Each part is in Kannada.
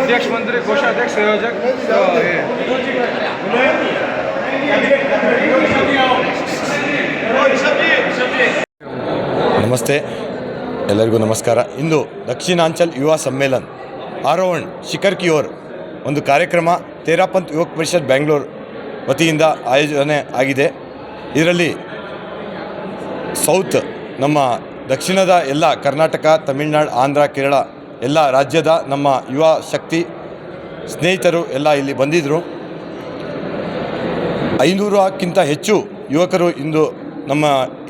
अध्यक्ष मंत्री कोषाध्यक्ष संयोजक ನಮಸ್ತೆ ಎಲ್ಲರಿಗೂ ನಮಸ್ಕಾರ. ಇಂದು ದಕ್ಷಿಣಾಂಚಲ್ ಯುವ ಸಮ್ಮೇಳನ ಆರೋಹಣ್ ಶಿಖರ್ ಕಿ ಓರ್ ಒಂದು ಕಾರ್ಯಕ್ರಮ ತೇರಾಪಂಥ್ ಯುವಕ ಪರಿಷತ್ ಬೆಂಗಳೂರು ವತಿಯಿಂದ ಆಯೋಜನೆ ಆಗಿದೆ. ಇದರಲ್ಲಿ ಸೌತ್ ನಮ್ಮ ದಕ್ಷಿಣದ ಎಲ್ಲ ಕರ್ನಾಟಕ, ತಮಿಳುನಾಡು, ಆಂಧ್ರ, ಕೇರಳ ಎಲ್ಲ ರಾಜ್ಯದ ನಮ್ಮ ಯುವ ಶಕ್ತಿ ಸ್ನೇಹಿತರು ಎಲ್ಲ ಇಲ್ಲಿ ಬಂದಿದ್ದರು. 500ಕ್ಕಿಂತ ಹೆಚ್ಚು ಯುವಕರು ಇಂದು ನಮ್ಮ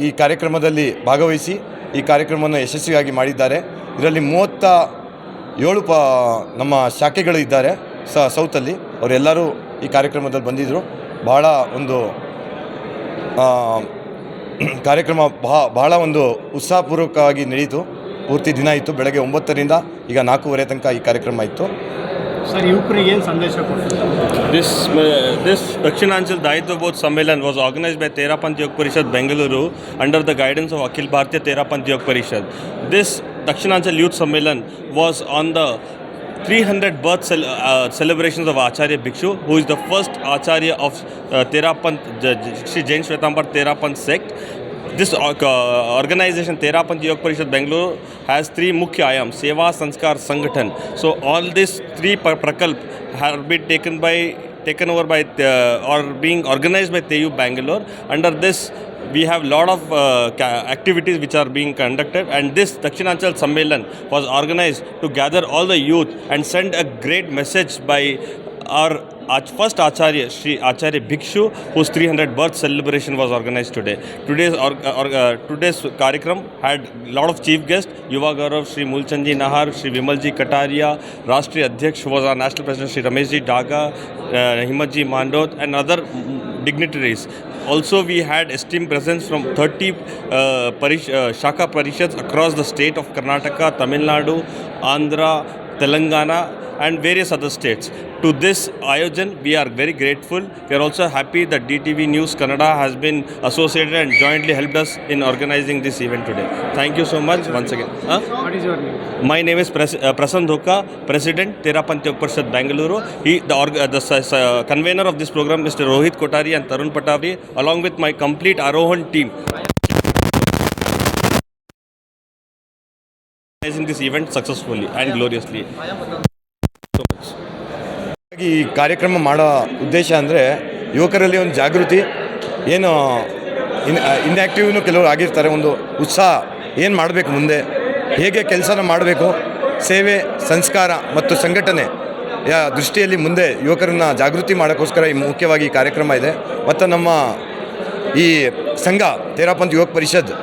ಈ ಕಾರ್ಯಕ್ರಮದಲ್ಲಿ ಭಾಗವಹಿಸಿ ಈ ಕಾರ್ಯಕ್ರಮವನ್ನು ಯಶಸ್ವಿಯಾಗಿ ಮಾಡಿದ್ದಾರೆ. ಇದರಲ್ಲಿ 37 ನಮ್ಮ ಶಾಖೆಗಳು ಇದ್ದಾರೆ ಸೌತಲ್ಲಿ. ಅವರೆಲ್ಲರೂ ಈ ಕಾರ್ಯಕ್ರಮದಲ್ಲಿ ಬಂದಿದ್ದರು. ಬಹಳ ಒಂದು ಕಾರ್ಯಕ್ರಮ ಬಹಳ ಒಂದು ಉತ್ಸಾಹಪೂರ್ವಕವಾಗಿ ನಡೆಯಿತು. ಪೂರ್ತಿ ದಿನ ಇತ್ತು. ಬೆಳಗ್ಗೆ 9ರಿಂದ ಈಗ 4:15 ತನಕ ಈ ಕಾರ್ಯಕ್ರಮ ಇತ್ತು. ಸರ್, ಯುವಕರಿಗೆ ಏನು ಸಂದೇಶ ಕೊಡ್ತಾರೆ? This Dakshinanchal Daitya Bodh Sammelan was organized by Terapanth Yoga Parishad Bengaluru under the guidance of Akhil Bharatiya Terapanth Yoga Parishad. This Dakshinanchal Youth Sammelan was on the 300 birth celebrations of Acharya Bhikshu, who is the first Acharya of Terapanth, Shri Jain Shwetambar Terapanth sect. This organization Terapanth Yoga Parishad Bengaluru has 3 mukhya ayams: Seva, Sanskar, Sangathan. So all these 3 prakalp have been taken over by or being organized by TEU Bangalore. Under this we have lot of activities which are being conducted, and this Dakshinanchal Sammelan was organized to gather all the youth and send a great message by our first Acharya, Shri Acharya Bhikshu, whose 300 birth celebration was organized today. Today's Karikram had a lot of chief guests: Yuva Gaurav, Shri Mulchandji Nahar, Shri Vimalji Kataria, Rashtriya Adhyaksh, who was our National President, Shri Rameshji Daga, Himatji Mandot, and other dignitaries. Also, we had esteemed presence from 30 Shaka Parishads across the state of Karnataka, Tamil Nadu, Andhra, Telangana, and various other states. To this Ayojan, we are very grateful. We are also happy that DTV News Kannada has been associated and jointly helped us in organizing this event today. Thank you so much once again. What is your name? My name is Prasanth Dhoka, President, Terapanth Yoga Parishad Bengaluru. The convener of this program, Mr. Rohit Kotari and Tarun Patavri, along with my complete Arohan team, organizing this event successfully and gloriously. ಈ ಕಾರ್ಯಕ್ರಮ ಮಾಡೋ ಉದ್ದೇಶ ಅಂದರೆ ಯುವಕರಲ್ಲಿ ಒಂದು ಜಾಗೃತಿ, ಏನು ಇನ್ಆ್ಯಕ್ಟಿವ್ನು ಕೆಲವರು ಆಗಿರ್ತಾರೆ, ಒಂದು ಉತ್ಸಾಹ, ಏನು ಮಾಡಬೇಕು, ಮುಂದೆ ಹೇಗೆ ಕೆಲಸನ ಮಾಡಬೇಕು, ಸೇವೆ, ಸಂಸ್ಕಾರ ಮತ್ತು ಸಂಘಟನೆಯ ದೃಷ್ಟಿಯಲ್ಲಿ ಮುಂದೆ ಯುವಕರನ್ನು ಜಾಗೃತಿ ಮಾಡೋಕ್ಕೋಸ್ಕರ ಈ ಮುಖ್ಯವಾಗಿ ಈ ಕಾರ್ಯಕ್ರಮ ಇದೆ. ಮತ್ತು ನಮ್ಮ ಈ ಸಂಘ ತೇರಾಪಂಥ್ ಯುವಕ ಪರಿಷದ್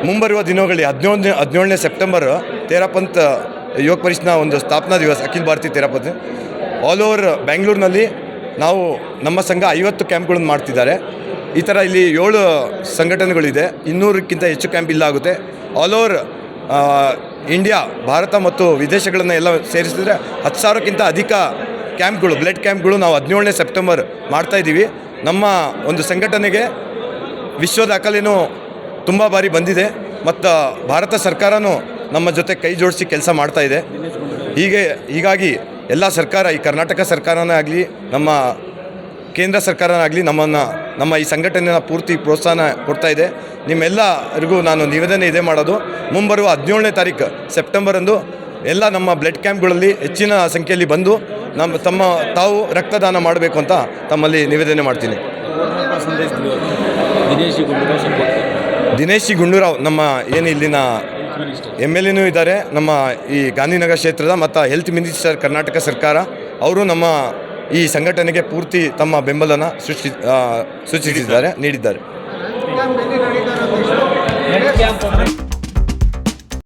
ಮುಂಬರುವ ದಿನಗಳಲ್ಲಿ 17ನೇ ಸೆಪ್ಟೆಂಬರ್ ತೇರಾಪಂಥ್ ಯುವಕ ಪರಿಷತ್ನ ಒಂದು ಸ್ಥಾಪನಾ ದಿವಸ. ಅಖಿಲ್ ಭಾರತೀಯ ತೇರಾಪಂಥ್ ಆಲ್ ಓವರ್ ಬೆಂಗಳೂರಿನಲ್ಲಿ ನಾವು ನಮ್ಮ ಸಂಘ 50 ಕ್ಯಾಂಪ್ಗಳನ್ನು ಮಾಡ್ತಿದ್ದಾರೆ. ಈ ಥರ ಇಲ್ಲಿ 7 ಸಂಘಟನೆಗಳಿದೆ. 200ಕ್ಕಿಂತ ಹೆಚ್ಚು ಕ್ಯಾಂಪ್ ಇಲ್ಲಾಗುತ್ತೆ. ಆಲ್ ಓವರ್ ಇಂಡಿಯಾ, ಭಾರತ ಮತ್ತು ವಿದೇಶಗಳನ್ನು ಎಲ್ಲ ಸೇರಿಸಿದ್ರೆ 10,000ಕ್ಕಿಂತ ಅಧಿಕ ಕ್ಯಾಂಪ್ಗಳು, ಬ್ಲಡ್ ಕ್ಯಾಂಪ್ಗಳು ನಾವು 17ನೇ ಸೆಪ್ಟೆಂಬರ್ ಮಾಡ್ತಾಯಿದ್ದೀವಿ. ನಮ್ಮ ಒಂದು ಸಂಘಟನೆಗೆ ವಿಶ್ವ ದಾಖಲೆಯೂ ತುಂಬ ಬಾರಿ ಬಂದಿದೆ ಮತ್ತು ಭಾರತ ಸರ್ಕಾರನೂ ನಮ್ಮ ಜೊತೆ ಕೈ ಜೋಡಿಸಿ ಕೆಲಸ ಮಾಡ್ತಾಯಿದೆ. ಹೀಗಾಗಿ ಎಲ್ಲ ಸರ್ಕಾರ, ಈ ಕರ್ನಾಟಕ ಸರ್ಕಾರನೇ ಆಗಲಿ, ನಮ್ಮ ಕೇಂದ್ರ ಸರ್ಕಾರನೇ ಆಗಲಿ, ನಮ್ಮ ಈ ಸಂಘಟನೆಯ ಪೂರ್ತಿ ಪ್ರೋತ್ಸಾಹ ಕೊಡ್ತಾಯಿದೆ. ನಿಮ್ಮೆಲ್ಲರಿಗೂ ನಾನು ನಿವೇದನೆ ಇದೆ ಮಾಡೋದು, ಮುಂಬರುವ 17ನೇ ತಾರೀಕು ಸೆಪ್ಟೆಂಬರಂದು ಎಲ್ಲ ನಮ್ಮ ಬ್ಲಡ್ ಕ್ಯಾಂಪ್ಗಳಲ್ಲಿ ಹೆಚ್ಚಿನ ಸಂಖ್ಯೆಯಲ್ಲಿ ಬಂದು ತಾವು ರಕ್ತದಾನ ಮಾಡಬೇಕು ಅಂತ ತಮ್ಮಲ್ಲಿ ನಿವೇದನೆ ಮಾಡ್ತೀನಿ. ದಿನೇಶ್ ಗುಂಡೂರಾವ್ ನಮ್ಮ ಏನು ಇಲ್ಲಿನ MLAನೂ ಇದ್ದಾರೆ, ನಮ್ಮ ಈ ಗಾಂಧಿನಗರ ಕ್ಷೇತ್ರದ, ಮತ್ತು ಹೆಲ್ತ್ ಮಿನಿಸ್ಟರ್ ಕರ್ನಾಟಕ ಸರ್ಕಾರ. ಅವರು ನಮ್ಮ ಈ ಸಂಘಟನೆಗೆ ಪೂರ್ತಿ ತಮ್ಮ ಬೆಂಬಲನ ನೀಡಿದ್ದಾರೆ.